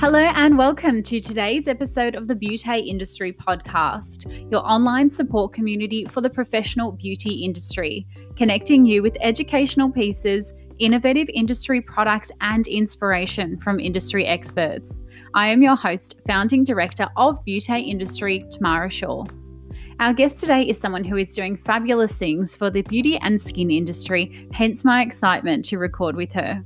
Hello and welcome to today's episode of the Beauty Industry Podcast, your online support community for the professional beauty industry, connecting you with educational pieces, innovative industry products, and inspiration from industry experts. I am your host, founding director of Beauty Industry, Tamara Shaw. Our guest today is someone who is doing fabulous things for the beauty and skin industry, hence my excitement to record with her.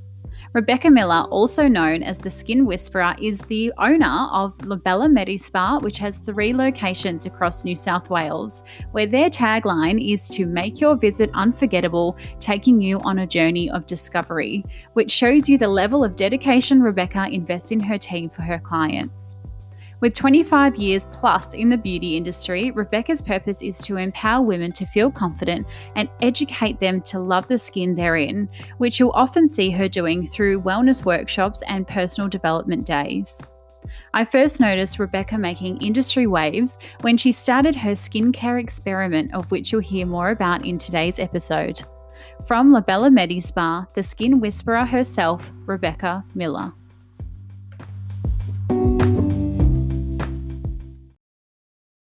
Rebecca Miller, also known as the Skin Whisperer, is the owner of LaBella Medispa, which has 3 locations across New South Wales, where their tagline is to make your visit unforgettable, taking you on a journey of discovery, which shows you the level of dedication Rebecca invests in her team for her clients. With 25 years plus in the beauty industry, Rebecca's purpose is to empower women to feel confident and educate them to love the skin they're in, which you'll often see her doing through wellness workshops and personal development days. I first noticed Rebecca making industry waves when she started her skincare experiment, of which you'll hear more about in today's episode. From LaBella Medispa, the Skin Whisperer herself, Rebecca Miller.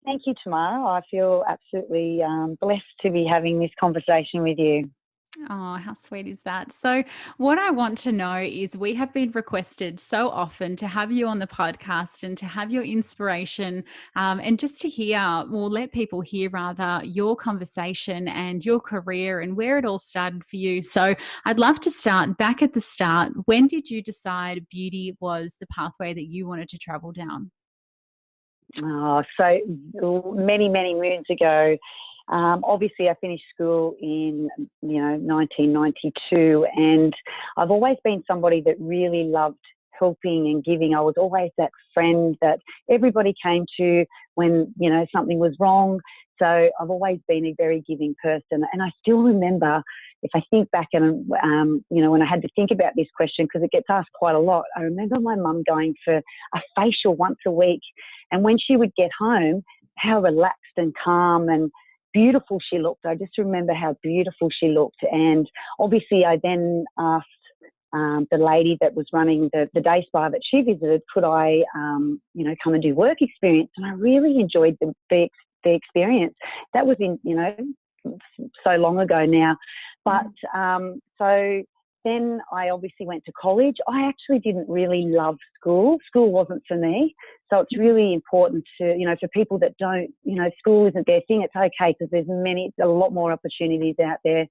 Thank you, Tamara. I feel absolutely blessed to be having this conversation with you. Oh, how sweet is that? So what I want to know is we have been requested so often to have you on the podcast and to have your inspiration and just to let people hear rather your conversation and your career and where it all started for you. So I'd love to start back at the start. When did you decide beauty was the pathway that you wanted to travel down? Oh, so many moons ago. Obviously, I finished school in 1992, and I've always been somebody that really loved helping and giving. I was always that friend that everybody came to when something was wrong. So I've always been a very giving person, and I still remember. If I think back and, when I had to think about this question, because it gets asked quite a lot, I remember my mum going for a facial once a week. And when she would get home, how relaxed and calm and beautiful she looked. I just remember how beautiful she looked. And obviously I then asked the lady that was running the day spa that she visited, could I, come and do work experience? And I really enjoyed the experience. That was in, so long ago now. But so then I obviously went to college. I actually didn't really love school. School wasn't for me. So it's really important to, for people that don't, school isn't their thing, it's okay because there's a lot more opportunities out there.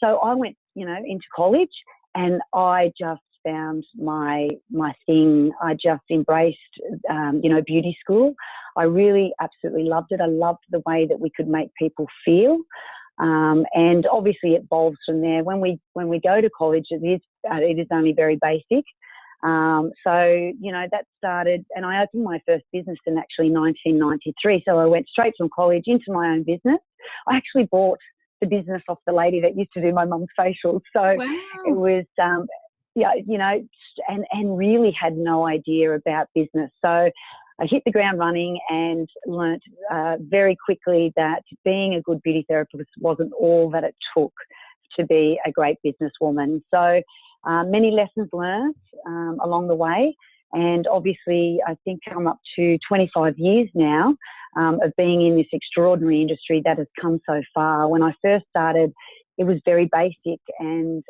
So I went, into college and I just found my thing. I just embraced, beauty school. I really absolutely loved it. I loved the way that we could make people feel. And obviously it evolves from there. When we go to college, it is only very basic. That started, and I opened my first business in actually 1993. So I went straight from college into my own business. I actually bought the business off the lady that used to do my mum's facials. So Wow. It was, and really had no idea about business. So I hit the ground running and learnt very quickly that being a good beauty therapist wasn't all that it took to be a great businesswoman. So many lessons learned along the way. And obviously, I think I'm up to 25 years now of being in this extraordinary industry that has come so far. When I first started, it was very basic and,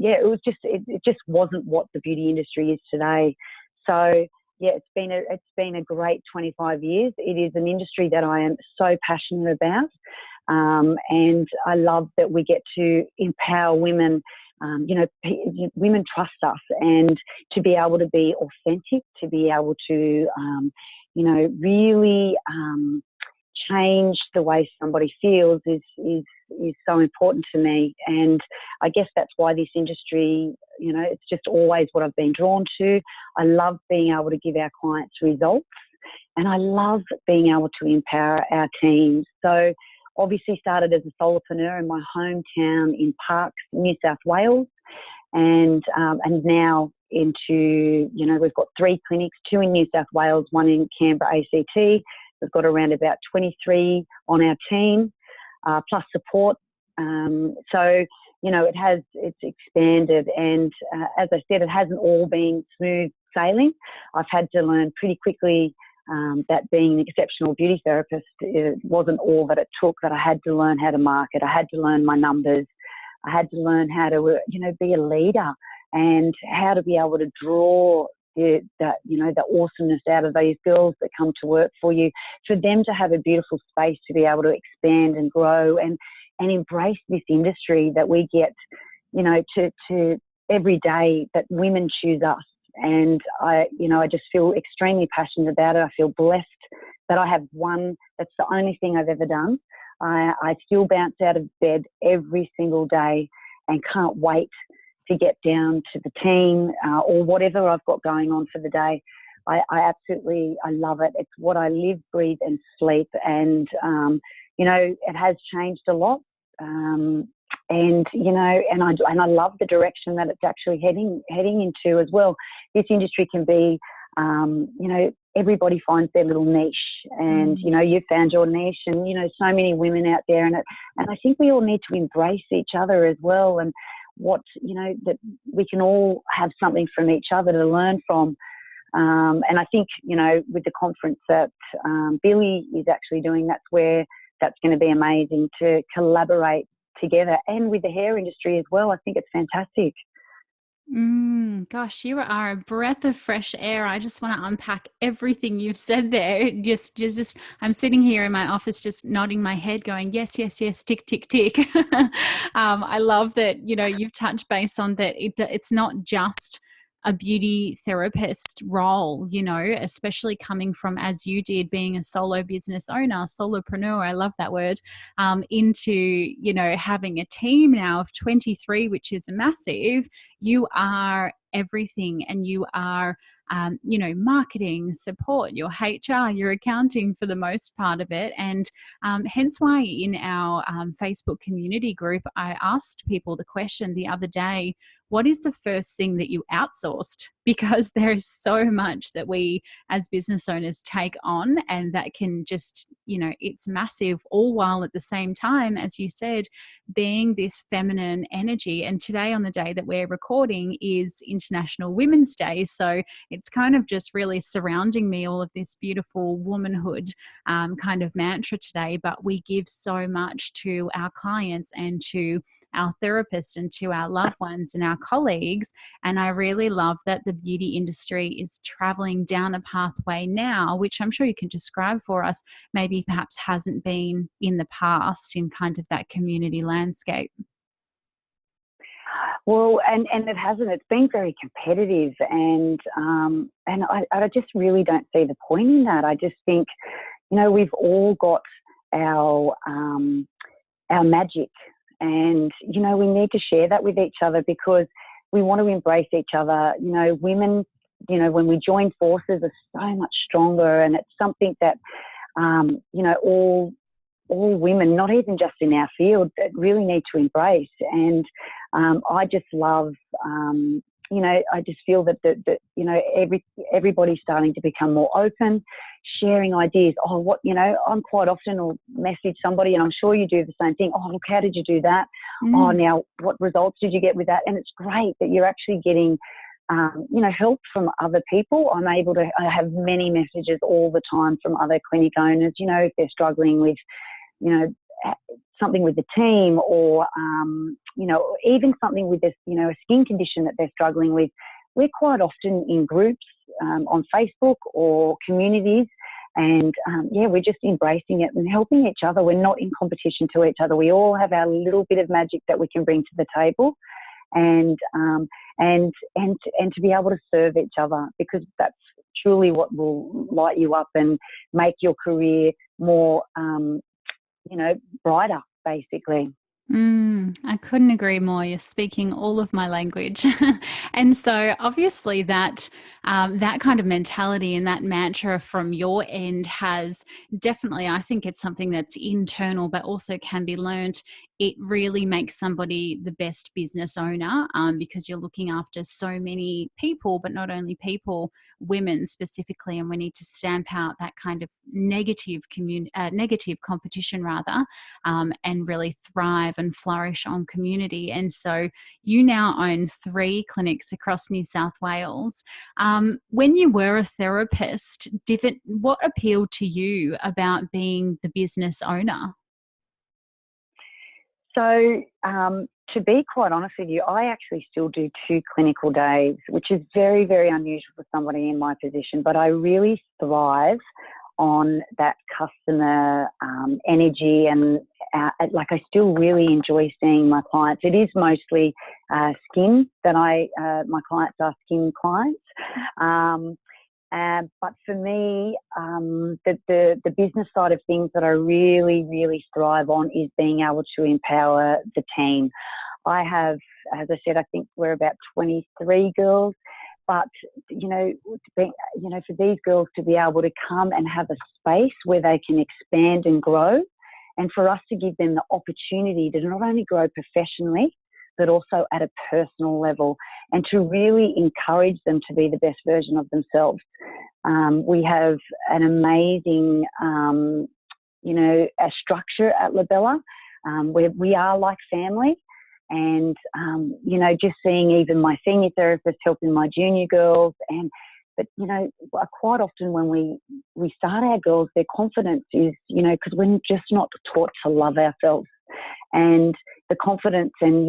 it just wasn't what the beauty industry is today. So it's been a great 25 years. It is an industry that I am so passionate about, and I love that we get to empower women. Women trust us, and to be able to be authentic, to be able to, really change the way somebody feels is so important to me. And I guess that's why this industry, it's just always what I've been drawn to. I love being able to give our clients results, and I love being able to empower our teams. So obviously started as a solopreneur in my hometown in Parkes, New South Wales, and now into, we've got 3 clinics, 2 in New South Wales, 1 in Canberra, ACT. We've got around about 23 on our team, plus support. So it's expanded. And as I said, it hasn't all been smooth sailing. I've had to learn pretty quickly that being an exceptional beauty therapist, it wasn't all that it took, that I had to learn how to market. I had to learn my numbers. I had to learn how to, be a leader and how to be able to draw the awesomeness out of these girls that come to work for you, for them to have a beautiful space to be able to expand and grow and embrace this industry that we get, to every day that women choose us. And I just feel extremely passionate about it. I feel blessed that I have one. That's the only thing I've ever done. I still bounce out of bed every single day and can't wait to get down to the team or whatever I've got going on for the day. I absolutely love it. It's what I live, breathe and sleep. And, it has changed a lot. And I love the direction that it's actually heading into as well. This industry can be, everybody finds their little niche, and, you've found your niche, and, so many women out there, and I think we all need to embrace each other as well, and that we can all have something from each other to learn from. And I think, with the conference that Billy is actually doing, that's going to be amazing to collaborate together, and with the hair industry as well. I think it's fantastic. Gosh, you are a breath of fresh air. I just want to unpack everything you've said there. Just, I'm sitting here in my office, just nodding my head, going, yes, yes, yes, tick, tick, tick. I love that, you've touched base on that. It's not just a beauty therapist role, especially coming from, as you did, being a solo business owner, solopreneur, I love that word, into, having a team now of 23, which is massive. You are everything, and you are, marketing, support, your HR, your accounting for the most part of it. And hence why in our Facebook community group, I asked people the question the other day, what is the first thing that you outsourced? Because there is so much that we as business owners take on, and that can just, it's massive, all while at the same time, as you said, being this feminine energy. And today, on the day that we're recording, is International Women's Day. So it's kind of just really surrounding me, all of this beautiful womanhood kind of mantra today. But we give so much to our clients and to our therapists and to our loved ones and our colleagues. And I really love that the beauty industry is traveling down a pathway now, which I'm sure you can describe for us, maybe perhaps hasn't been in the past in kind of that community landscape. Well, and it hasn't. It's been very competitive, and I just really don't see the point in that. I just think, we've all got our magic, and we need to share that with each other, because we want to embrace each other. Women, when we join forces, are so much stronger, and it's something that all women, not even just in our field, that really need to embrace. And I just love, I just feel that everybody's starting to become more open, sharing ideas. I'm quite often will message somebody, and I'm sure you do the same thing. Oh, look, how did you do that? Oh, now what results did you get with that? And it's great that you're actually getting, help from other people. I have many messages all the time from other clinic owners, if they're struggling with, something with the team, or, even something with this, a skin condition that they're struggling with. We're quite often in groups on Facebook or communities, and we're just embracing it and helping each other. We're not in competition to each other. We all have our little bit of magic that we can bring to the table, and to be able to serve each other, because that's truly what will light you up and make your career more, brighter, basically. I couldn't agree more. You're speaking all of my language. And so obviously that kind of mentality and that mantra from your end has definitely, I think it's something that's internal, but also can be learned it really makes somebody the best business owner, because you're looking after so many people, but not only people, women specifically, and we need to stamp out that kind of negative competition rather, and really thrive and flourish on community. And so you now own 3 clinics across New South Wales. When you were a therapist, what appealed to you about being the business owner? So, to be quite honest with you, I actually still do 2 clinical days, which is very, very unusual for somebody in my position, but I really thrive on that customer energy, and like I still really enjoy seeing my clients. It is mostly skin that my clients are skin clients. But for me, the business side of things that I really, really thrive on is being able to empower the team. I have, as I said, I think we're about 23 girls, but, for these girls to be able to come and have a space where they can expand and grow, and for us to give them the opportunity to not only grow professionally, but also at a personal level, and to really encourage them to be the best version of themselves. We have an amazing, a structure at LaBella, where we are like family. And, just seeing even my senior therapist helping my junior girls. But quite often when we start our girls, their confidence is, because we're just not taught to love ourselves. And the confidence and,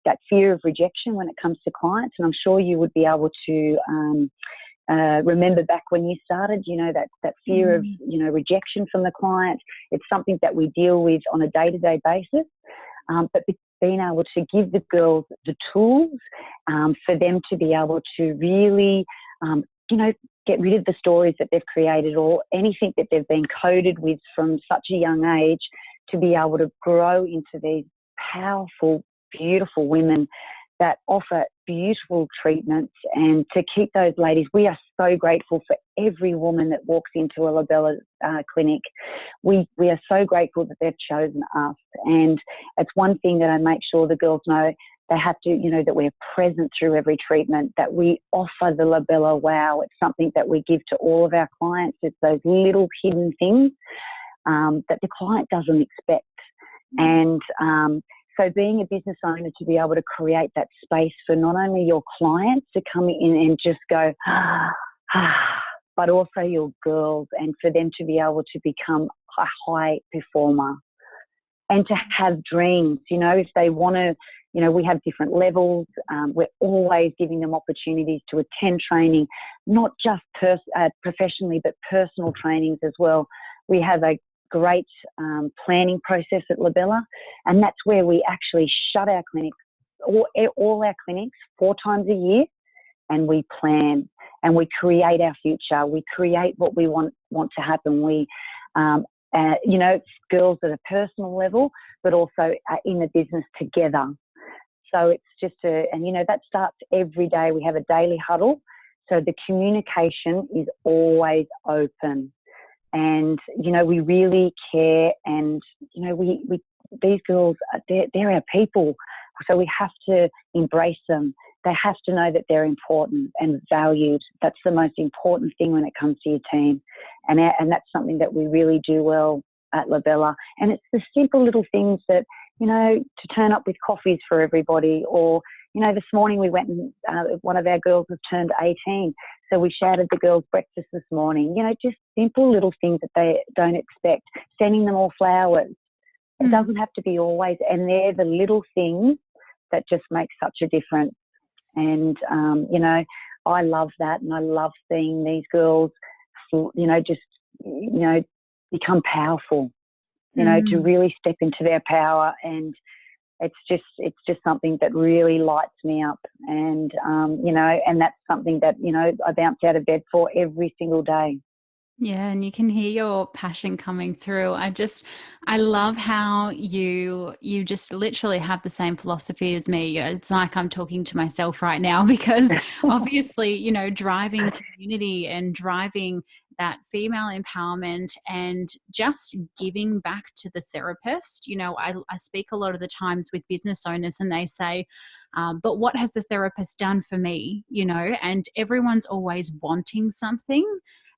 that fear of rejection when it comes to clients. And I'm sure you would be able to remember back when you started, that fear of, rejection from the client. It's something that we deal with on a day-to-day basis. But being able to give the girls the tools for them to be able to really, get rid of the stories that they've created or anything that they've been coded with from such a young age, to be able to grow into these powerful, beautiful women that offer beautiful treatments. And to keep those ladies, we are so grateful for every woman that walks into a LaBella clinic. We are so grateful that they've chosen us. And it's one thing that I make sure the girls know. They have to, that we're present through every treatment, that we offer the LaBella wow. It's something that we give to all of our clients. It's those little hidden things that the client doesn't expect. And so being a business owner, to be able to create that space for not only your clients to come in and just go, but also your girls, and for them to be able to become a high performer and to have dreams, if they want to, we have different levels. We're always giving them opportunities to attend training, not just professionally, but personal trainings as well. We have a great planning process at LaBella, and that's where we actually shut our clinics, all our clinics 4 times a year, and we plan and we create our future. We create what we want to happen. We, girls at a personal level, but also in the business together. So it's just that starts every day. We have a daily huddle. So the communication is always open. And, we really care, and, these girls, they're our people. So we have to embrace them. They have to know that they're important and valued. That's the most important thing when it comes to your team. And that's something that we really do well at LaBella. And it's the simple little things that, to turn up with coffees for everybody, or, this morning we went and one of our girls has turned 18. So we shouted the girls' breakfast this morning, just simple little things that they don't expect, sending them all flowers. It doesn't have to be always, and they're the little things that just make such a difference. And, I love that, and I love seeing these girls, become powerful, to really step into their power. And it's just something that really lights me up. And, and that's something that, I bounce out of bed for every single day. Yeah, and you can hear your passion coming through. I love how you just literally have the same philosophy as me. It's like I'm talking to myself right now, because obviously, driving community and driving that female empowerment and just giving back to the therapist. You know, I speak a lot of the times with business owners and they say, but what has the therapist done for me? You know, and everyone's always wanting something.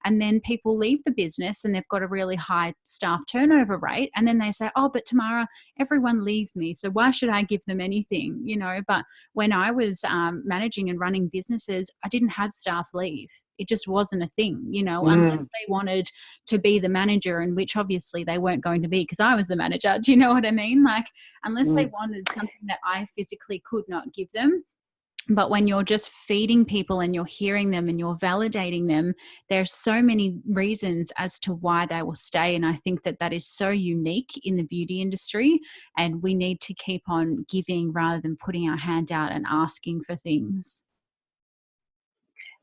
And then people leave the business and they've got a really high staff turnover rate. And then they say, oh, but Tamara, everyone leaves me, so why should I give them anything? You know, but when I was managing and running businesses, I didn't have staff leave. It just wasn't a thing, you know, unless they wanted to be the manager, and which obviously they weren't going to be because I was the manager. Do you know what I mean? Like, unless they wanted something that I physically could not give them. But when you're just feeding people and you're hearing them and you're validating them, there's so many reasons as to why they will stay. And I think that that is so unique in the beauty industry. And we need to keep on giving rather than putting our hand out and asking for things.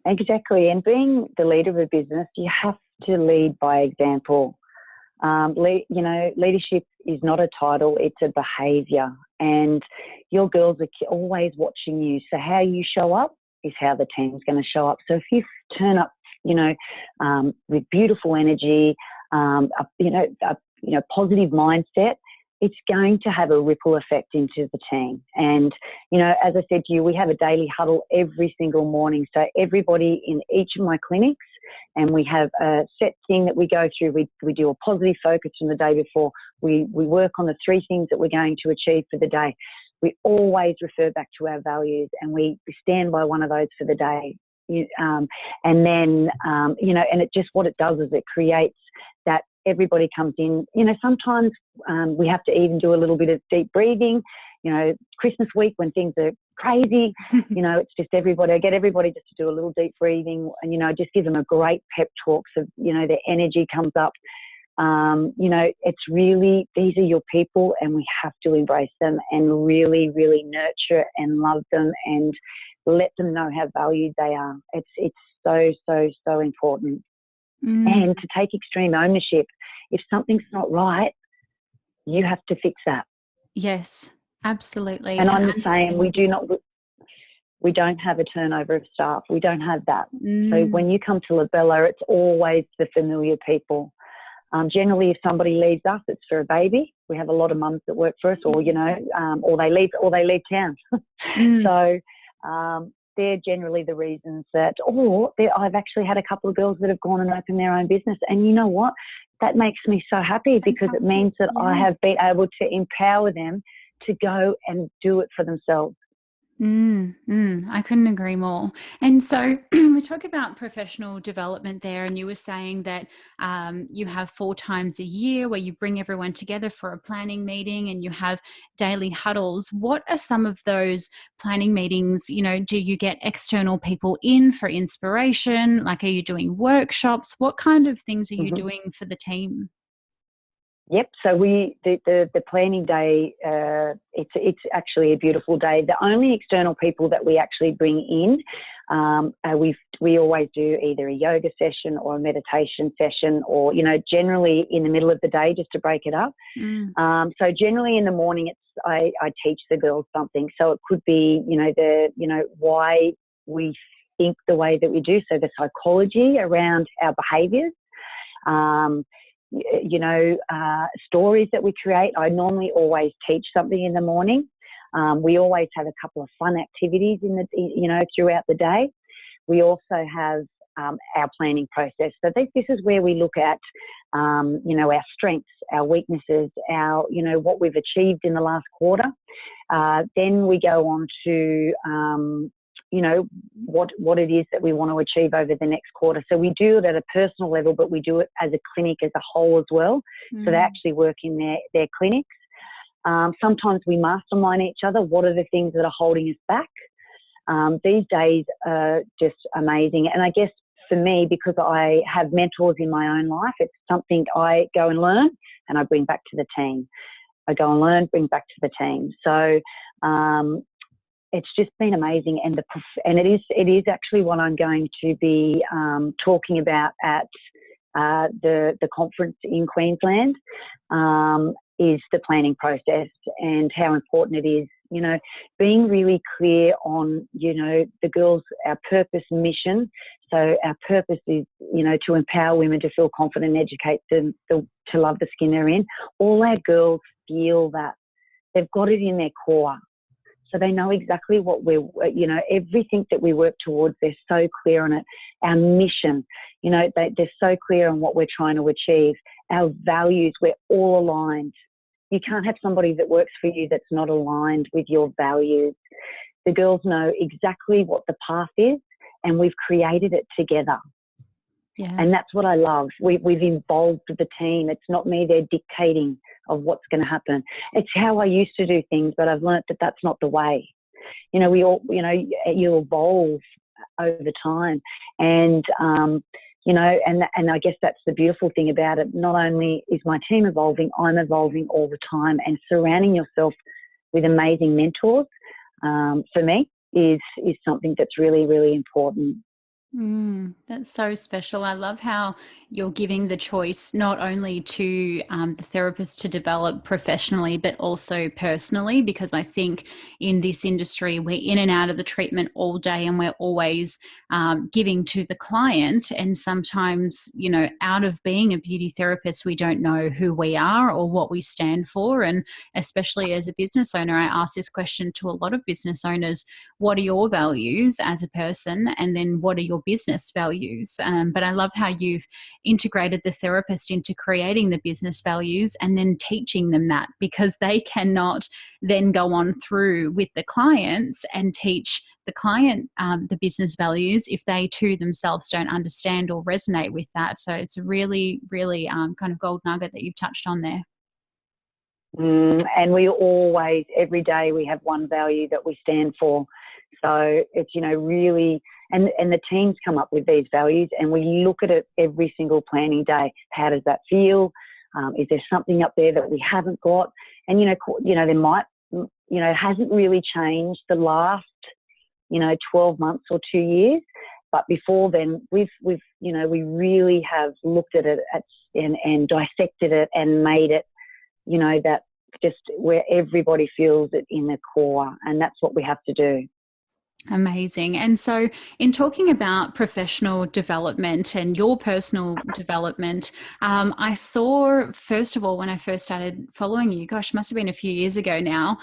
Exactly. And being the leader of a business, you have to lead by example. Leadership is not a title, it's a behaviour. And your girls are always watching you. So how you show up is how the team's going to show up. So if you turn up, with beautiful energy, positive mindset, it's going to have a ripple effect into the team. And, as I said to you, we have a daily huddle every single morning. So everybody in each of my clinics, and we have a set thing that we go through. We do a positive focus from the day before. We work on the 3 things that we're going to achieve for the day. We always refer back to our values and we stand by one of those for the day. And it just, what it does is it creates that everybody comes in. Sometimes we have to even do a little bit of deep breathing. Christmas week when things are crazy, it's just I get everybody just to do a little deep breathing and, just give them a great pep talk so, their energy comes up. It's really, these are your people and we have to embrace them and really, really nurture and love them and let them know how valued they are. It's so, so, so important. And to take extreme ownership. If something's not right, you have to fix that. Yes, absolutely. And I'm the same. We don't have a turnover of staff. We don't have that. So when you come to LaBella, it's always the familiar people. Generally, if somebody leaves us, it's for a baby. We have a lot of mums that work for us, or they leave town. So they're generally the reasons that. Or I've actually had a couple of girls that have gone and opened their own business, and you know what? That makes me so happy because it means that I have been able to empower them to go and do it for themselves. I couldn't agree more. And so we talk about professional development there, and you were saying that you have 4 times a year where you bring everyone together for a planning meeting and you have daily huddles. What are some of those planning meetings? Do you get external people in for inspiration? Like, are you doing workshops? What kind of things are you doing for the team? Yep. So the planning day, it's actually a beautiful day. The only external people that we actually bring in, we always do either a yoga session or a meditation session, or generally in the middle of the day just to break it up. So generally in the morning, I teach the girls something. So it could be why we think the way that we do. So the psychology around our behaviours. Stories that we create. I normally always teach something in the morning. We always have a couple of fun activities throughout the day. We also have our planning process. So this is where we look at, our strengths, our weaknesses, our, what we've achieved in the last quarter. Then we go on to, what it is that we want to achieve over the next quarter. So we do it at a personal level, but we do it as a clinic as a whole as well. So they actually work in their clinics. Sometimes we mastermind each other. What are the things that are holding us back? These days are just amazing. And I guess for me, because I have mentors in my own life, it's something I go and learn and I bring back to the team. I go and learn, bring back to the team. So, it's just been amazing, and it is actually what I'm going to be talking about at the conference in Queensland. Is the planning process and how important it is, being really clear on, the girls, our purpose mission. So our purpose is, to empower women to feel confident and educate them to love the skin they're in. All our girls feel that. They've got it in their core. So they know exactly what everything that we work towards, they're so clear on it. Our mission, they're so clear on what we're trying to achieve. Our values, we're all aligned. You can't have somebody that works for you that's not aligned with your values. The girls know exactly what the path is, and we've created it together. Yeah. And that's what I love. We've involved the team. It's not me there dictating of what's going to happen. It's how I used to do things, but I've learnt that that's not the way. You evolve over time, and and I guess that's the beautiful thing about it. Not only is my team evolving, I'm evolving all the time, and surrounding yourself with amazing mentors, for me, is something that's really, really important. That's so special. I love how you're giving the choice not only to the therapist to develop professionally, but also personally, because I think in this industry, we're in and out of the treatment all day, and we're always giving to the client. And sometimes, out of being a beauty therapist, we don't know who we are or what we stand for. And especially as a business owner, I ask this question to a lot of business owners: what are your values as a person? And then what are your business values? But I love how you've integrated the therapist into creating the business values and then teaching them that, because they cannot then go on through with the clients and teach the client the business values if they too themselves don't understand or resonate with that. So it's a really, really kind of gold nugget that you've touched on there. And we always, every day, we have one value that we stand for. So it's, really, and the teams come up with these values, and we look at it every single planning day. How does that feel? Is there something up there that we haven't got? And, there might, it hasn't really changed the last, 12 months or 2 years. But before then, we really have looked at it and dissected it and made it, that just where everybody feels it in the core, and that's what we have to do. Amazing. And so in talking about professional development and your personal development, I saw, first of all, when I first started following you, gosh, must have been a few years ago now,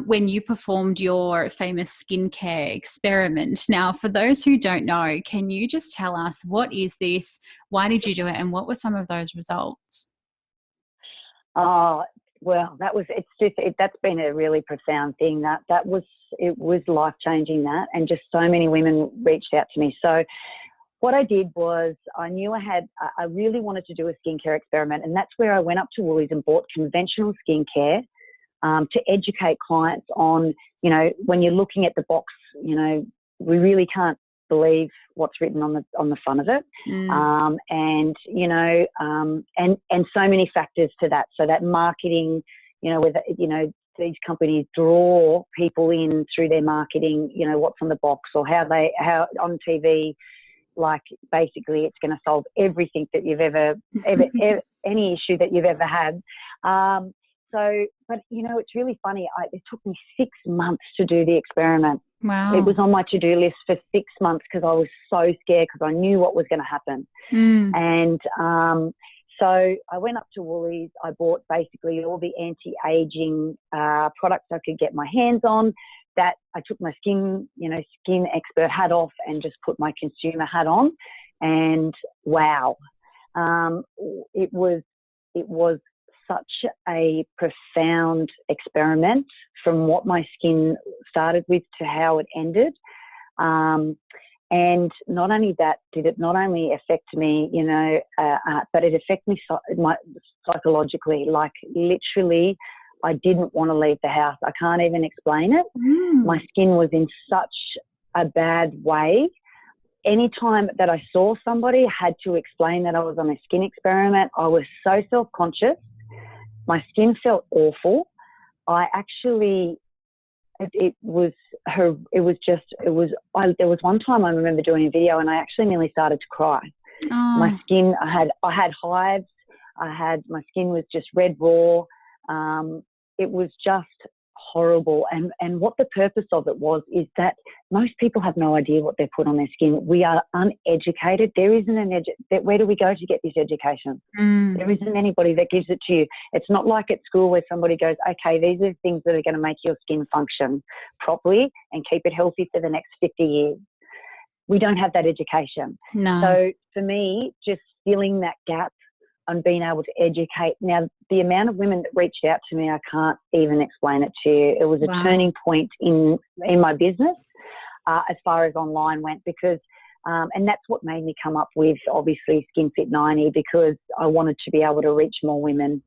when you performed your famous skincare experiment. Now, for those who don't know, can you just tell us, what is this? Why did you do it? And what were some of those results? Well, that's been a really profound thing. It was life-changing, that, and just so many women reached out to me. So what I did was, I knew I really wanted to do a skincare experiment, and that's where I went up to Woolies and bought conventional skincare to educate clients on, when you're looking at the box, we really can't believe what's written on the front of it. And so many factors to that. So that marketing, whether, these companies draw people in through their marketing, what's on the box, or how on TV, like, basically it's going to solve everything that you've ever any issue that you've ever had. But it's really funny. It took me 6 months to do the experiment. Wow. It was on my to-do list for 6 months because I was so scared, because I knew what was going to happen. And so I went up to Woolies. I bought basically all the anti-aging products I could get my hands on. That I took my skin expert hat off and just put my consumer hat on. And wow, it was such a profound experiment, from what my skin started with to how it ended. And not only that, did it not only affect me, but it affected me psychologically. Like, literally, I didn't want to leave the house. I can't even explain it. My skin was in such a bad way. Anytime that I saw somebody, I had to explain that I was on a skin experiment. I was so self-conscious. My skin felt awful. There was one time I remember doing a video, and I actually nearly started to cry. My skin, I had hives. My skin was just red raw. It was just horrible. And what the purpose of it was is that most people have no idea what they put on their skin. We are uneducated. There isn't where do we go to get this education? There isn't anybody that gives it to you. It's not like at school where somebody goes, okay, these are the things that are going to make your skin function properly and keep it healthy for the next 50 years. We don't have that education. No. So for me, just filling that gap and being able to educate. Now, the amount of women that reached out to me, I can't even explain it to you. It was a turning point in my business as far as online went, because and that's what made me come up with, obviously, Skin Fit 90, because I wanted to be able to reach more women.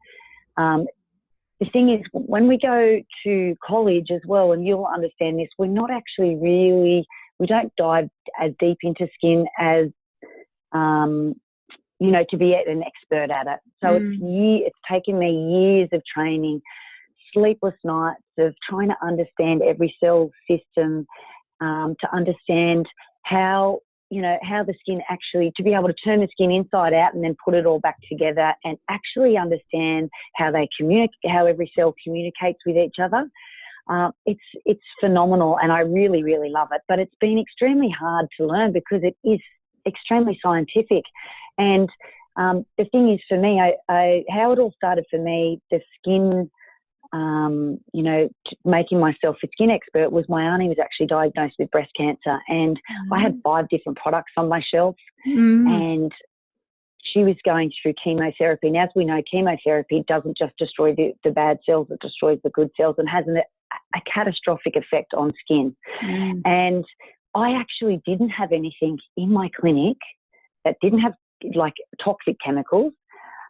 The thing is, when we go to college as well, and you'll understand this, we're not actually we don't dive as deep into skin as, to be an expert at it. So it's taken me years of training, sleepless nights of trying to understand every cell system, to understand how the skin actually, to be able to turn the skin inside out and then put it all back together and actually understand how they communicate, how every cell communicates with each other. It's phenomenal, and I really, really love it. But it's been extremely hard to learn because it is extremely scientific. And the thing is, for me, how it all started for me, the skin, making myself a skin expert, was my auntie was actually diagnosed with breast cancer, and I had 5 different products on my shelf, and she was going through chemotherapy. And as we know, chemotherapy doesn't just destroy the bad cells, it destroys the good cells and has a catastrophic effect on skin. And I actually didn't have anything in my clinic that didn't have like toxic chemicals,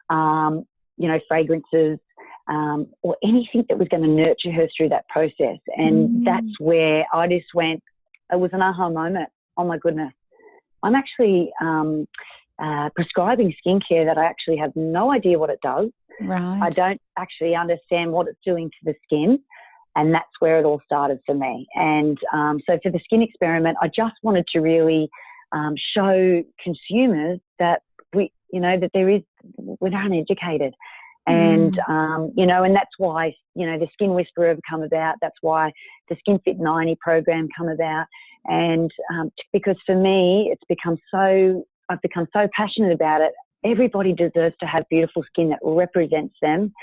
fragrances, or anything that was going to nurture her through that process. And that's where I just went, it was an aha moment. Oh my goodness. I'm actually prescribing skincare that I actually have no idea what it does. Right. I don't actually understand what it's doing to the skin. And that's where it all started for me. And so for the skin experiment, I just wanted to really show consumers that we're uneducated. And, and that's why, the Skin Whisperer have come about. That's why the Skin Fit 90 program come about. And because for me, I've become so passionate about it. Everybody deserves to have beautiful skin that represents them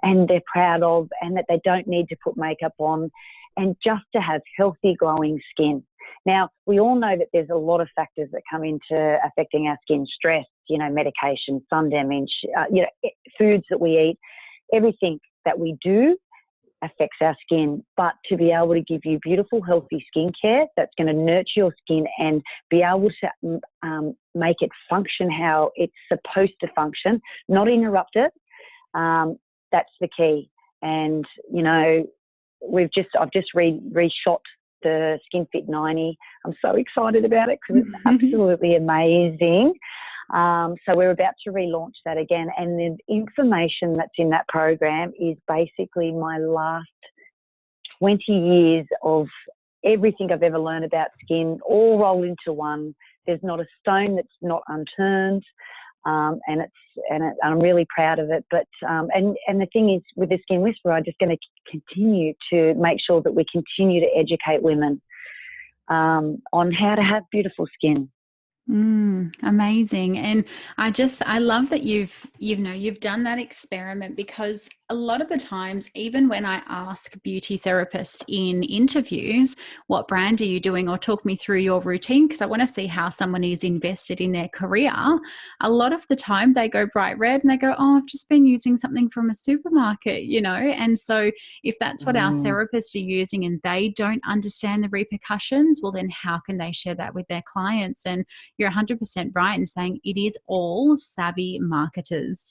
and they're proud of, and that they don't need to put makeup on, and just to have healthy, glowing skin. Now, we all know that there's a lot of factors that come into affecting our skin: stress, medication, sun damage, foods that we eat, everything that we do affects our skin. But to be able to give you beautiful, healthy skincare that's going to nurture your skin and be able to make it function how it's supposed to function, not interrupt it, that's the key. And, I've just reshot the Skin Fit 90. I'm so excited about it because it's absolutely amazing. So we're about to relaunch that again. And the information that's in that program is basically my last 20 years of everything I've ever learned about skin, all rolled into one. There's not a stone that's not unturned. And I'm really proud of it. But and the thing is, with the Skin Whisperer, I'm just going to continue to make sure that we continue to educate women on how to have beautiful skin. Amazing. And I love that you've done that experiment, because a lot of the times, even when I ask beauty therapists in interviews, what brand are you doing, or talk me through your routine, because I want to see how someone is invested in their career, a lot of the time they go bright red and they go, oh, I've just been using something from a supermarket, and so if that's what our therapists are using and they don't understand the repercussions, well, then how can they share that with their clients? And you're 100% right in saying it is all savvy marketers.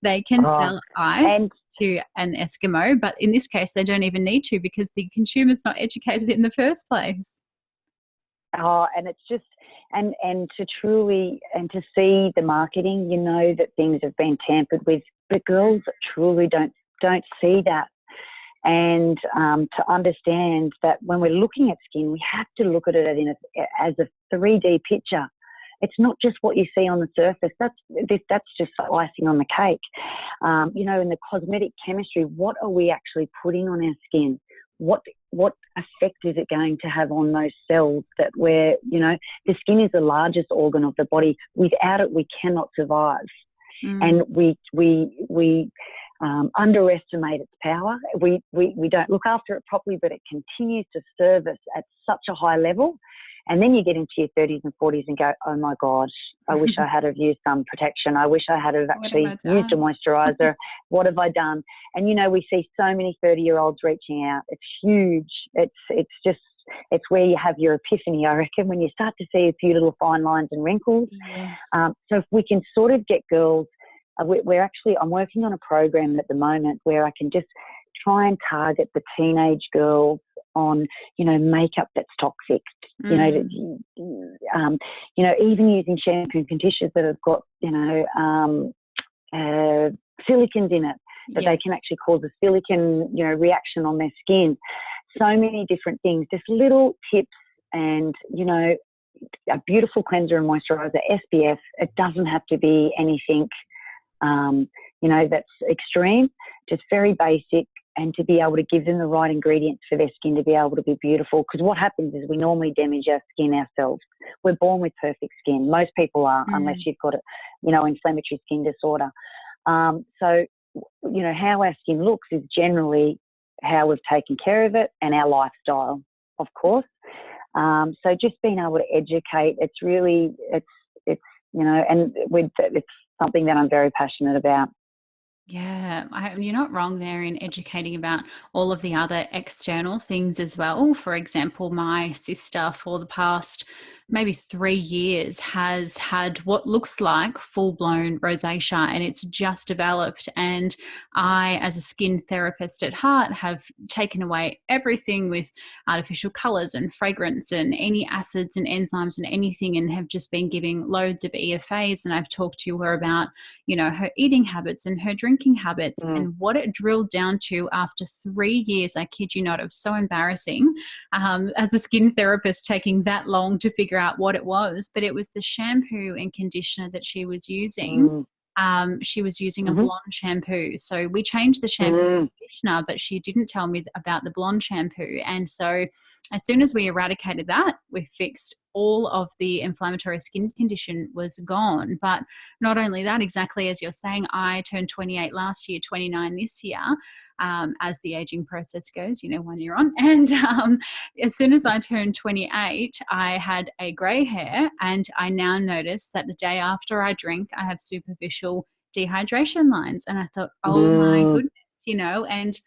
They can sell ice to an Eskimo, but in this case, they don't even need to, because the consumer's not educated in the first place. And it's just, and to truly, and to see the marketing, that things have been tampered with, but girls truly don't see that. And to understand that when we're looking at skin, we have to look at it as a 3D picture. It's not just what you see on the surface. That's just icing on the cake. In the cosmetic chemistry, what are we actually putting on our skin? what effect is it going to have on those cells that we're, you know, the skin is the largest organ of the body. Without it, we cannot survive. And we underestimate its power. We don't look after it properly, but it continues to serve us at such a high level. And then you get into your 30s and 40s and go, oh my gosh, I wish I had have used sun protection. I wish I had have actually used a moisturiser. What have I done? And, you know, we see so many 30-year-olds reaching out. It's huge. It's where you have your epiphany, I reckon, when you start to see a few little fine lines and wrinkles. Yes. So if we can sort of get girls, I'm working on a program at the moment where I can just try and target the teenage girls on, you know, makeup that's toxic, you know, even using shampoo and conditioners that have got, you know, silicons in it, that they can actually cause a silicon, you know, reaction on their skin. So many different things, just little tips, and, you know, a beautiful cleanser and moisturiser, SPF. It doesn't have to be anything, you know, that's extreme, just very basic, and to be able to give them the right ingredients for their skin to be able to be beautiful. Because what happens is we normally damage our skin ourselves. We're born with perfect skin. Most people are, unless you've got a, you know, inflammatory skin disorder. So, you know, how our skin looks is generally how we've taken care of it, and our lifestyle, of course. So just being able to educate, it's really, it's you know, and it's something that I'm very passionate about. Yeah, you're not wrong there in educating about all of the other external things as well. For example, my sister for the past maybe 3 years has had what looks like full-blown rosacea, and it's just developed. And I, as a skin therapist at heart, have taken away everything with artificial colors and fragrance and any acids and enzymes and anything, and have just been giving loads of EFAs. And I've talked to her about, you know, her eating habits and her drinking habits, and what it drilled down to after 3 years, I kid you not, it was so embarrassing as a skin therapist taking that long to figure out what it was, but it was the shampoo and conditioner that she was using. She was using a blonde shampoo. So we changed the shampoo and conditioner, but she didn't tell me about the blonde shampoo. And so as soon as we eradicated that, we fixed all of the inflammatory skin condition was gone. But not only that, exactly as you're saying, I turned 28 last year, 29 this year, as the aging process goes, you know, 1 year on. And as soon as I turned 28, I had a grey hair, and I now notice that the day after I drink, I have superficial dehydration lines. And I thought, oh my goodness, you know, and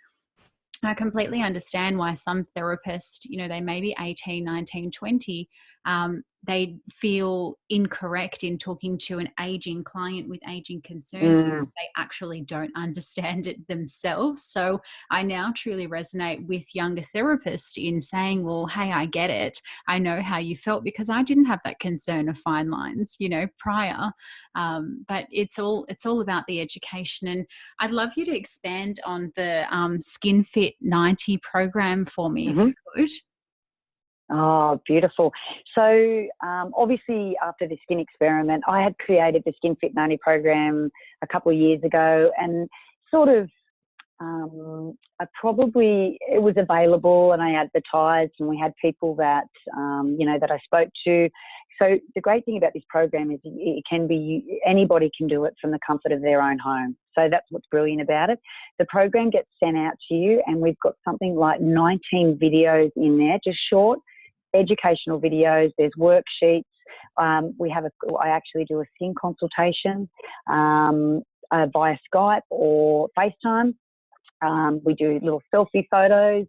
I completely understand why some therapists, you know, they may be 18, 19, 20, they feel incorrect in talking to an aging client with aging concerns because they actually don't understand it themselves. So I now truly resonate with younger therapists in saying, well, hey, I get it. I know how you felt because I didn't have that concern of fine lines, you know, prior. But it's all about the education. And I'd love you to expand on the Skin Fit 90 program for me, if you could. Oh, beautiful. So obviously after the skin experiment, I had created the Skin Fit 90 program a couple of years ago, and sort of it was available, and I advertised, and we had people that, you know, that I spoke to. So the great thing about this program is it can be, anybody can do it from the comfort of their own home. So that's what's brilliant about it. The program gets sent out to you, and we've got something like 19 videos in there, just short educational videos. There's worksheets. I actually do a skin consultation via Skype or FaceTime. We do little selfie photos.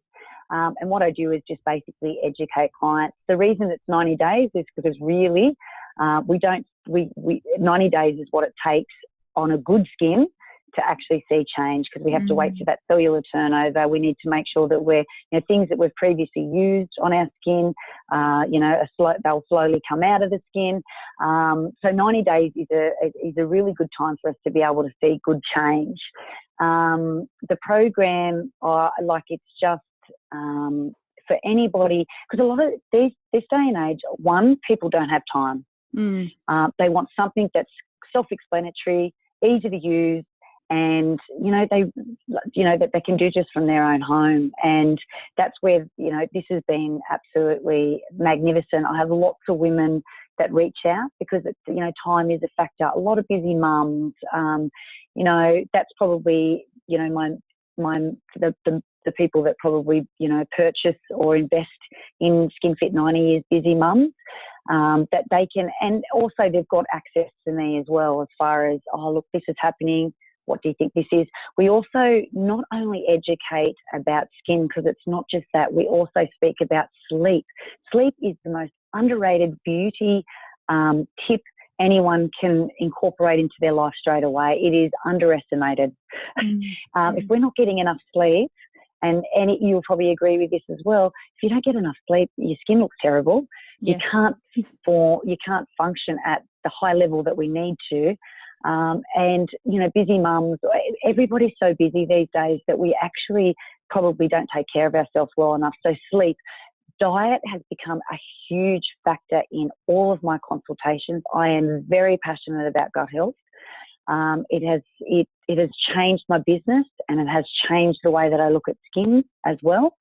And what I do is just basically educate clients. The reason it's 90 days is because really 90 days is what it takes on a good skin to actually see change, because we have to wait for that cellular turnover. We need to make sure that we're, you know, things that we've previously used on our skin, you know, they'll slowly come out of the skin. So 90 days is a really good time for us to be able to see good change. The program, it's just for anybody, because a lot of this day and age, people don't have time. They want something that's self-explanatory, easy to use, and that they can do just from their own home. And that's where this has been absolutely magnificent. I have lots of women that reach out because it's, time is a factor. A lot of busy mums. That's probably the people that probably purchase or invest in Skin Fit 90 is busy mums. That they can, and also they've got access to me as well, as far as, oh look, this is happening. What do you think this is? We also not only educate about skin, because it's not just that, we also speak about sleep. Sleep is the most underrated beauty tip anyone can incorporate into their life straight away. It is underestimated. If we're not getting enough sleep, and you'll probably agree with this as well, if you don't get enough sleep, your skin looks terrible. Yes. You can't function at the high level that we need to. And busy mums, everybody's so busy these days that we actually probably don't take care of ourselves well enough. So sleep. Diet has become a huge factor in all of my consultations. I am very passionate about gut health. It has changed my business, and it has changed the way that I look at skin as well.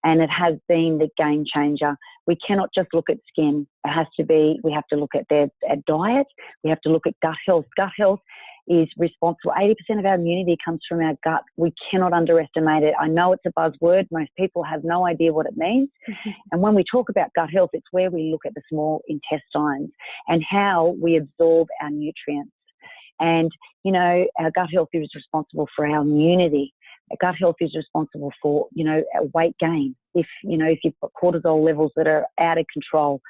And it has been the game changer. We cannot just look at skin. We have to look at their diet. We have to look at gut health. Gut health is responsible. 80% of our immunity comes from our gut. We cannot underestimate it. I know it's a buzzword. Most people have no idea what it means. And when we talk about gut health, it's where we look at the small intestines and how we absorb our nutrients. And, our gut health is responsible for our immunity. Our gut health is responsible for, weight gain. If you've got cortisol levels that are out of control,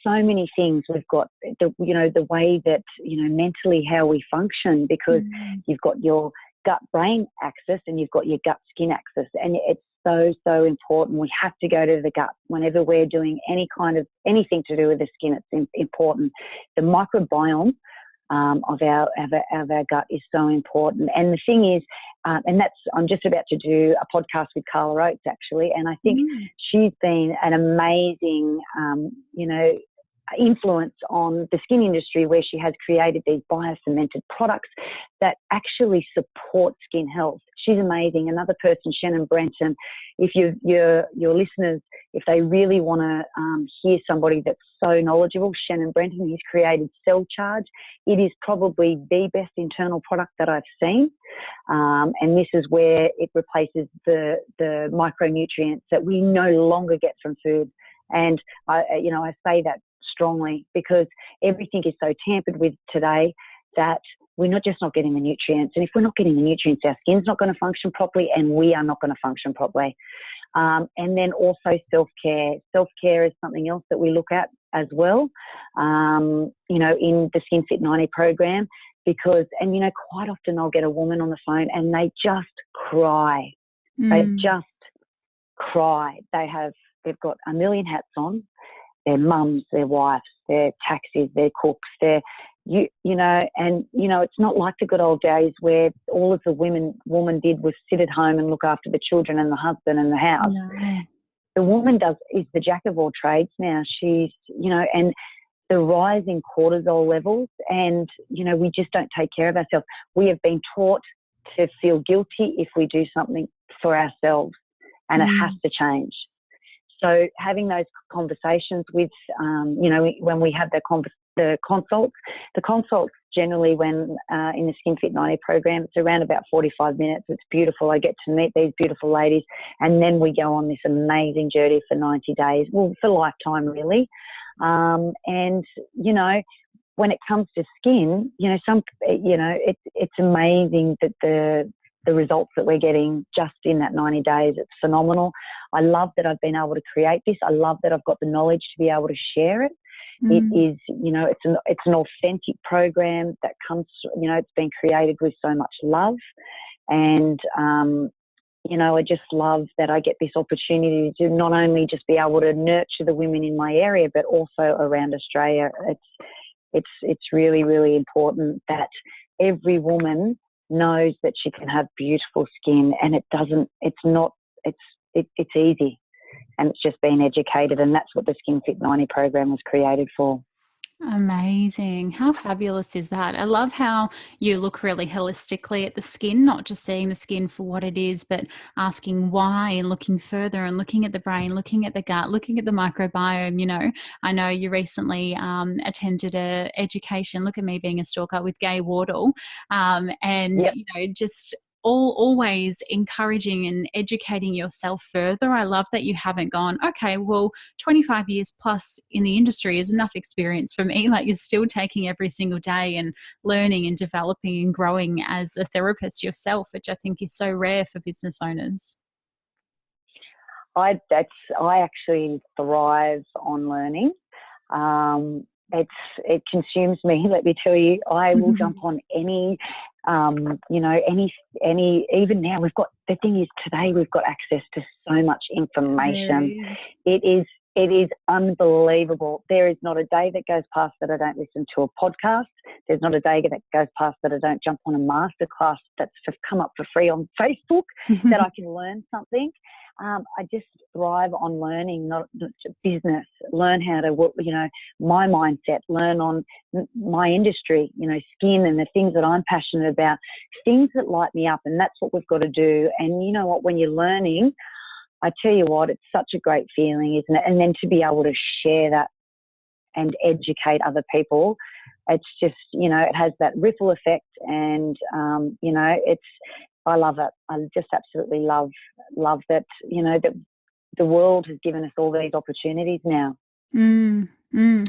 so many things. We've got the way that, mentally how we function, because you've got your gut-brain axis and you've got your gut-skin axis. And it's so important. We have to go to the gut whenever we're doing anything to do with the skin. It's important. The microbiome of our gut is so important. And the thing is, I'm just about to do a podcast with Carla Oates, actually, and I think she's been an amazing, influence on the skin industry, where she has created these biocemented products that actually support skin health. She's amazing. Another person, Shannon Brenton, if your listeners, if they really want to hear somebody that's so knowledgeable, Shannon Brenton, he's created Cell Charge. It is probably the best internal product that I've seen. And this is where it replaces the micronutrients that we no longer get from food. And I say that strongly, because everything is so tampered with today that we're not getting the nutrients. And if we're not getting the nutrients, our skin's not going to function properly, and we are not going to function properly. And then also self-care. Self-care is something else that we look at as well, in the Skin Fit 90 program, because, quite often I'll get a woman on the phone and they just cry. They just cry. They've got a million hats on. Their mums, their wives, their taxis, their cooks, it's not like the good old days where all of the woman did was sit at home and look after the children and the husband and the house. No. The woman is the jack of all trades now. She's, and the rise in cortisol levels, and, we just don't take care of ourselves. We have been taught to feel guilty if we do something for ourselves, and it has to change. So having those conversations with, when we have the consults generally when in the Skin Fit 90 program, it's around about 45 minutes. It's beautiful. I get to meet these beautiful ladies, and then we go on this amazing journey for 90 days, well, for lifetime really. When it comes to skin, it's amazing that the results that we're getting just in that 90 days. It's phenomenal. I love that I've been able to create this. I love that I've got the knowledge to be able to share it. It is, it's an authentic program that comes, it's been created with so much love. And, I just love that I get this opportunity to not only just be able to nurture the women in my area, but also around Australia. It's really, really important that every woman knows that she can have beautiful skin, and it's easy, and it's just being educated, and that's what the Skin Fit 90 program was created for. Amazing. How fabulous is that? I love how you look really holistically at the skin, not just seeing the skin for what it is, but asking why and looking further and looking at the brain, looking at the gut, looking at the microbiome. I know you recently attended a education, look at me being a stalker, with Gay Wardle, and, Yep. just always encouraging and educating yourself further. I love that you haven't gone, okay, well, 25 years plus in the industry is enough experience for me. Like, you're still taking every single day and learning and developing and growing as a therapist yourself, which I think is so rare for business owners. I actually thrive on learning. It consumes me. Let me tell you, I will jump on any, even now the thing is, today we've got access to so much information. It is unbelievable. There is not a day that goes past that I don't listen to a podcast. There's not a day that goes past that I don't jump on a masterclass that's come up for free on Facebook that I can learn something. I just thrive on learning, not business, learn how to work, my mindset, learn on my industry, skin and the things that I'm passionate about, things that light me up. And that's what we've got to do. And you know what, when you're learning, I tell you what, it's such a great feeling, isn't it? And then to be able to share that and educate other people, it's just, it has that ripple effect. And, I love it. I just absolutely love that, that the world has given us all these opportunities now.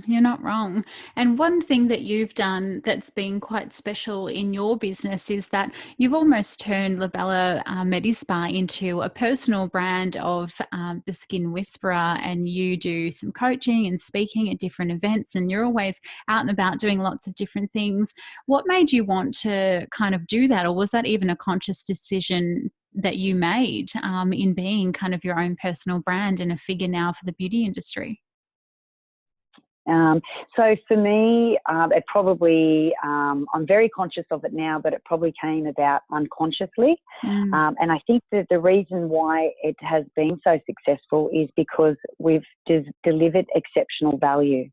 You're not wrong. And one thing that you've done that's been quite special in your business is that you've almost turned LaBella Medispa into a personal brand of the Skin Whisperer, and you do some coaching and speaking at different events, and you're always out and about doing lots of different things. What made you want to kind of do that, or was that even a conscious decision that you made in being kind of your own personal brand and a figure now for the beauty industry? So for me, it probably, I'm very conscious of it now, but it probably came about unconsciously. And I think that the reason why it has been so successful is because we've delivered exceptional value,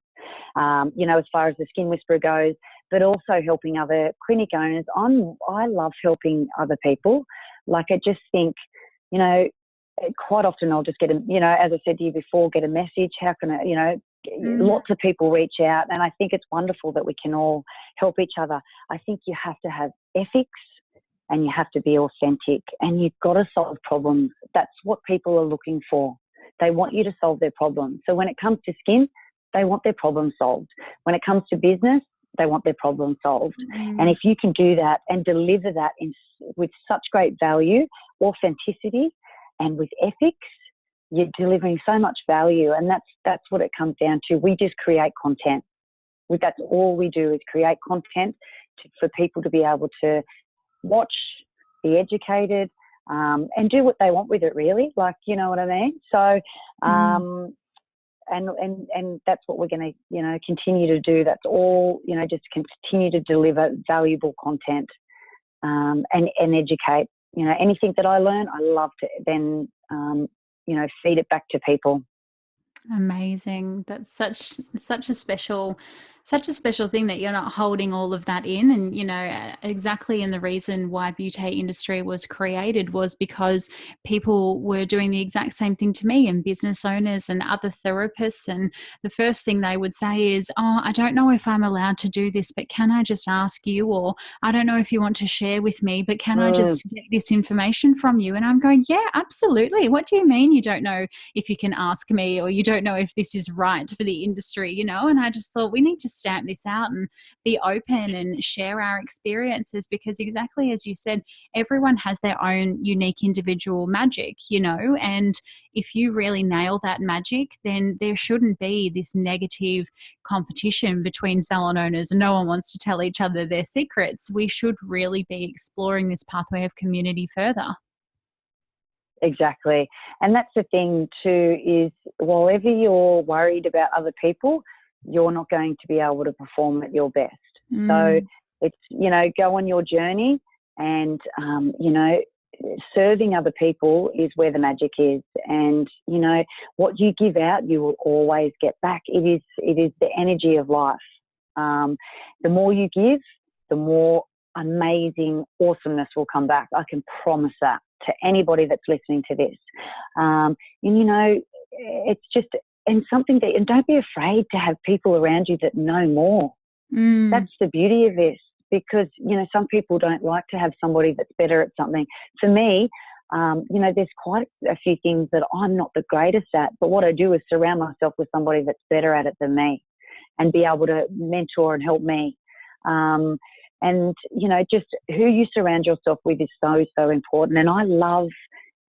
as far as the Skin Whisperer goes, but also helping other clinic owners. I love helping other people. Like, I just think, quite often I'll just get as I said to you before, get a message. How can I, lots of people reach out, and I think it's wonderful that we can all help each other. I think you have to have ethics and you have to be authentic, and you've got to solve problems. That's what people are looking for. They want you to solve their problems. So when it comes to skin, they want their problem solved. When it comes to business, they want their problem solved. And if you can do that and deliver that with such great value, authenticity, and with ethics, you're delivering so much value. And that's what it comes down to. We just create content. That's all we do, is create content for people to be able to watch, be educated, and do what they want with it, really. Like, you know what I mean? So, and that's what we're going to, continue to do. That's all, just continue to deliver valuable content, and educate. Anything that I learn, I love to then, feed it back to people. Amazing. That's such a special thing that you're not holding all of that in. And exactly, and the reason why beauty industry was created was because people were doing the exact same thing to me, and business owners and other therapists, and the first thing they would say is, oh, I don't know if I'm allowed to do this, but can I just ask you? Or I don't know if you want to share with me, but can I just get this information from you? And I'm going, yeah, absolutely. What do you mean you don't know if you can ask me, or you don't know if this is right for the industry? And I just thought, we need to stamp this out and be open and share our experiences, because exactly as you said, everyone has their own unique individual magic, and if you really nail that magic, then there shouldn't be this negative competition between salon owners and no one wants to tell each other their secrets. We should really be exploring this pathway of community further. Exactly. And that's the thing too, is whenever you're worried about other people, you're not going to be able to perform at your best. So it's, go on your journey, and, serving other people is where the magic is. And, what you give out, you will always get back. It is the energy of life. The more you give, the more amazing awesomeness will come back. I can promise that to anybody that's listening to this. And, you know, it's just, and something that, and don't be afraid to have people around you that know more. That's the beauty of this, because, you know, some people don't like to have somebody that's better at something. For me, you know, there's quite a few things that I'm not the greatest at, but what I do is surround myself with somebody that's better at it than me and be able to mentor and help me. And, you know, just who you surround yourself with is so, so important. And I love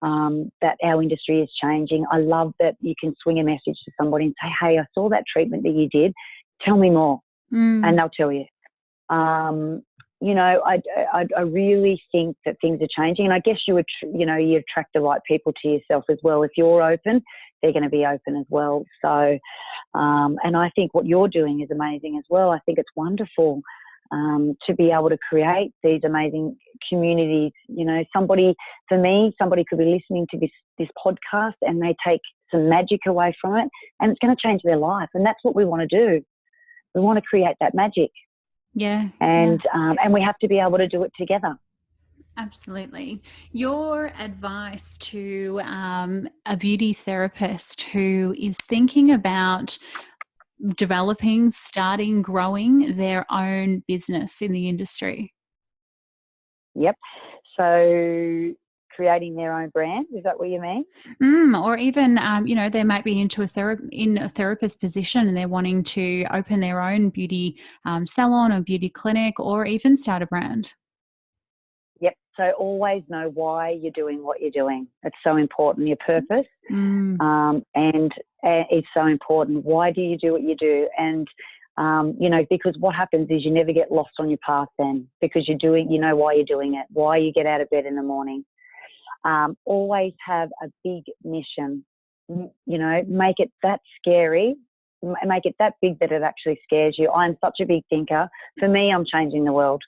that our industry is changing. I love that you can swing a message to somebody and say, hey, I saw that treatment that you did. Tell me more. And they'll tell you. You know, I really think that things are changing. And I guess you attract the right people to yourself as well. If you're open, they're going to be open as well. So, and I think what you're doing is amazing as well. I think it's wonderful. To be able to create these amazing communities. You know, somebody could be listening to this podcast and they take some magic away from it, and it's going to change their life. And that's what we want to do. We want to create that magic. Yeah. And we have to be able to do it together. Absolutely. Your advice to a beauty therapist who is thinking about developing, starting, growing their own business in the industry? Yep. So creating their own brand, is that what you mean? Or even, you know, they might be in a therapist position and they're wanting to open their own beauty salon or beauty clinic, or even start a brand. Yep. So always know why you're doing what you're doing. It's so important, your purpose. And it's so important. Why do you do what you do? And, you know, because what happens is you never get lost on your path then, because you know why you're doing it, why you get out of bed in the morning. Always have a big mission, you know, make it that scary, make it that big that it actually scares you. I'm such a big thinker. For me, I'm changing the world.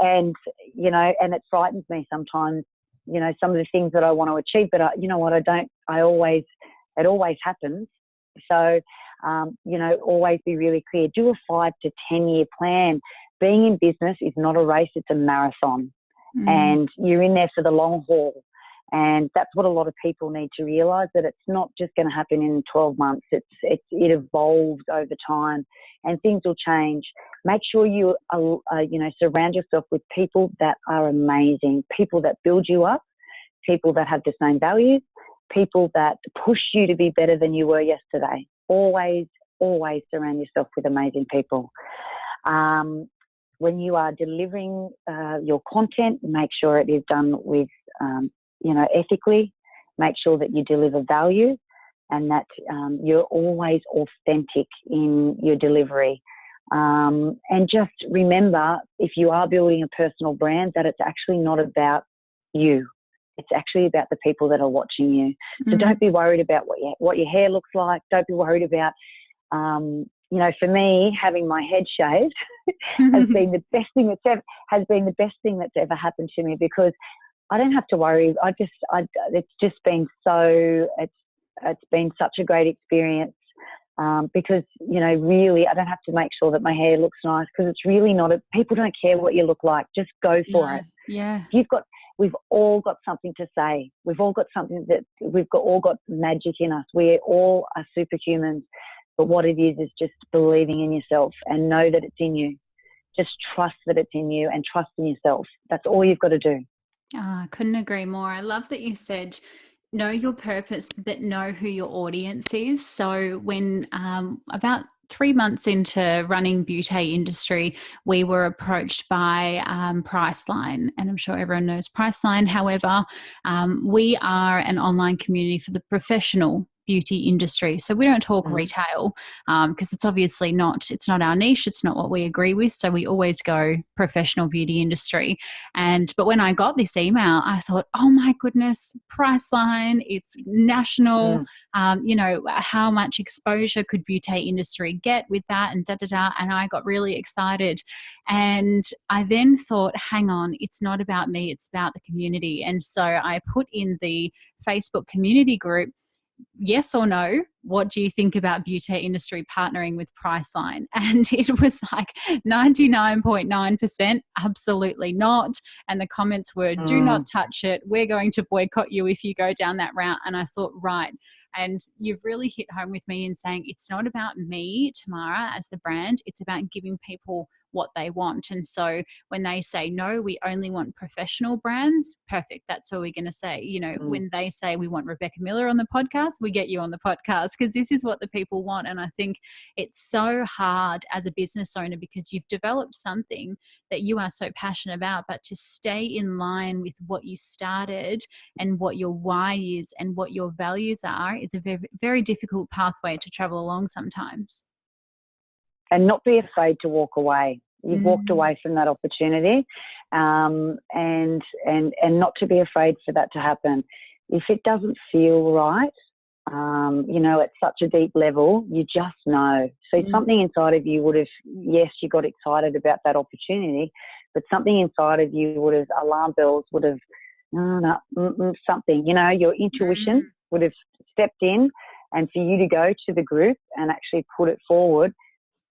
And, you know, and it frightens me sometimes, you know, some of the things that I want to achieve, but you know what, it always happens. So, you know, always be really clear. Do a 5 to 10 year plan. Being in business is not a race, it's a marathon. And you're in there for the long haul. And that's what a lot of people need to realise, that it's not just going to happen in 12 months. It evolves over time and things will change. Make sure you you know, surround yourself with people that are amazing, people that build you up, people that have the same values, people that push you to be better than you were yesterday. Always, always surround yourself with amazing people. When you are delivering your content, make sure it is done with, you know, ethically. Make sure that you deliver value and that you're always authentic in your delivery. And just remember, if you are building a personal brand, that it's actually not about you. It's actually about the people that are watching you. So don't be worried about what your hair looks like. Don't be worried about, you know, for me, having my head shaved has been the best thing that's ever happened to me, because I don't have to worry. It's just been it's been such a great experience, because, you know, really I don't have to make sure that my hair looks nice, because it's really not, people don't care what you look like. Just go for it. Yeah. We've all got something to say. We've all got something all got magic in us. We all are superhumans. But what it is just believing in yourself and know that it's in you. Just trust that it's in you and trust in yourself. That's all you've got to do. I couldn't agree more. I love that you said, know your purpose, but know who your audience is. So when about 3 months into running Beauty Industry, we were approached by Priceline, and I'm sure everyone knows Priceline. However, we are an online community for the professional beauty industry. So we don't talk retail because it's obviously it's not our niche. It's not what we agree with. So we always go professional beauty industry. But when I got this email, I thought, oh my goodness, Priceline, it's national. You know, how much exposure could beauty industry get with that, and and I got really excited. And I then thought, hang on, it's not about me, it's about the community. And so I put in the Facebook community group, yes or no, what do you think about beauty industry partnering with Priceline? And it was like 99.9% absolutely not. And the comments were, do not touch it. We're going to boycott you if you go down that route. And I thought, right. And you've really hit home with me in saying it's not about me, Tamara, as the brand. It's about giving people what they want. And so when they say, no, we only want professional brands, perfect. That's all we're going to say. You know, when they say we want Rebecca Miller on the podcast, we get you on the podcast because this is what the people want. And I think it's so hard as a business owner because you've developed something that you are so passionate about, but to stay in line with what you started and what your why is and what your values are is a very, very difficult pathway to travel along sometimes. And not be afraid to walk away. You've walked away from that opportunity, and not to be afraid for that to happen. If it doesn't feel right, you know, at such a deep level, you just know. So something inside of you would have, yes, you got excited about that opportunity, but something inside of you would have, alarm bells would have, something, you know, your intuition would have stepped in, and for you to go to the group and actually put it forward,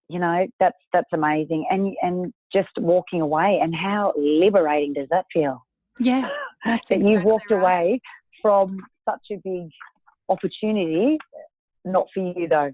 you know, that's amazing. And just walking away, and how liberating does that feel? Yeah, that's that exactly you've walked right. away from such a big opportunity, not for you though.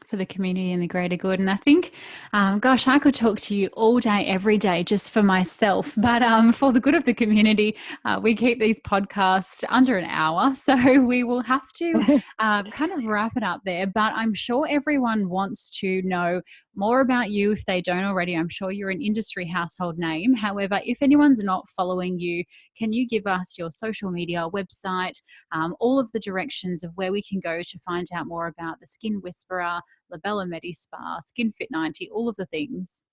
For the community and the greater good. And I think, gosh, I could talk to you all day, every day, just for myself. But for the good of the community, we keep these podcasts under an hour. So we will have to kind of wrap it up there. But I'm sure everyone wants to know more about you if they don't already. I'm sure you're an industry household name. However, if anyone's not following you, can you give us your social media, website, all of the directions of where we can go to find out more about the Skin Whisperer, LaBella Medispa, Skin Fit 90, all of the things?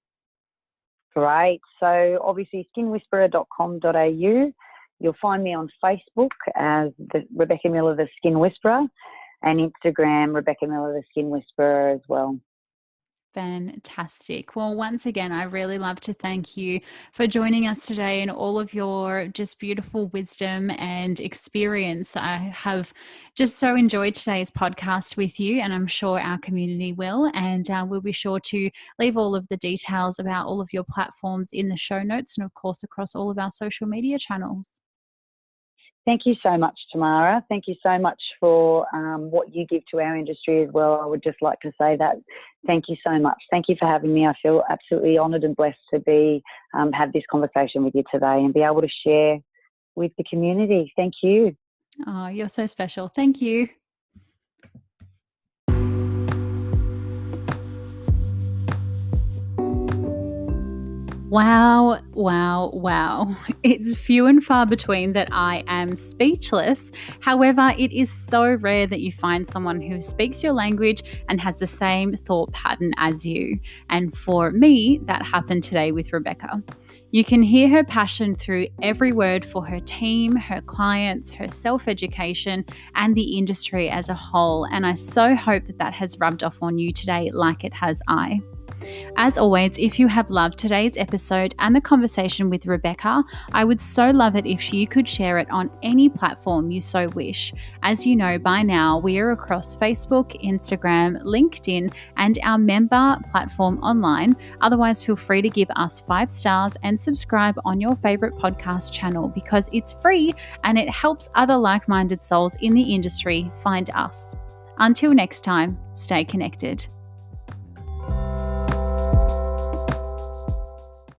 Great. So obviously skinwhisperer.com.au. You'll find me on Facebook as Rebecca Miller, the Skin Whisperer, and Instagram, Rebecca Miller, the Skin Whisperer as well. Fantastic. Well, once again, I really love to thank you for joining us today and all of your just beautiful wisdom and experience. I have just so enjoyed today's podcast with you, and I'm sure our community will. And we'll be sure to leave all of the details about all of your platforms in the show notes and, of course, across all of our social media channels. Thank you so much, Tamara. Thank you so much for what you give to our industry as well. I would just like to say that. Thank you so much. Thank you for having me. I feel absolutely honoured and blessed to be have this conversation with you today and be able to share with the community. Thank you. Oh, you're so special. Thank you. Wow, wow, wow. It's few and far between that I am speechless. However, it is so rare that you find someone who speaks your language and has the same thought pattern as you. And for me, that happened today with Rebecca. You can hear her passion through every word for her team, her clients, her self-education, and the industry as a whole. And I so hope that that has rubbed off on you today like it has I. As always, if you have loved today's episode and the conversation with Rebecca, I would so love it if you could share it on any platform you so wish. As you know by now, we are across Facebook, Instagram, LinkedIn, and our member platform online. Otherwise, feel free to give us 5 stars and subscribe on your favorite podcast channel because it's free and it helps other like-minded souls in the industry find us. Until next time, stay connected.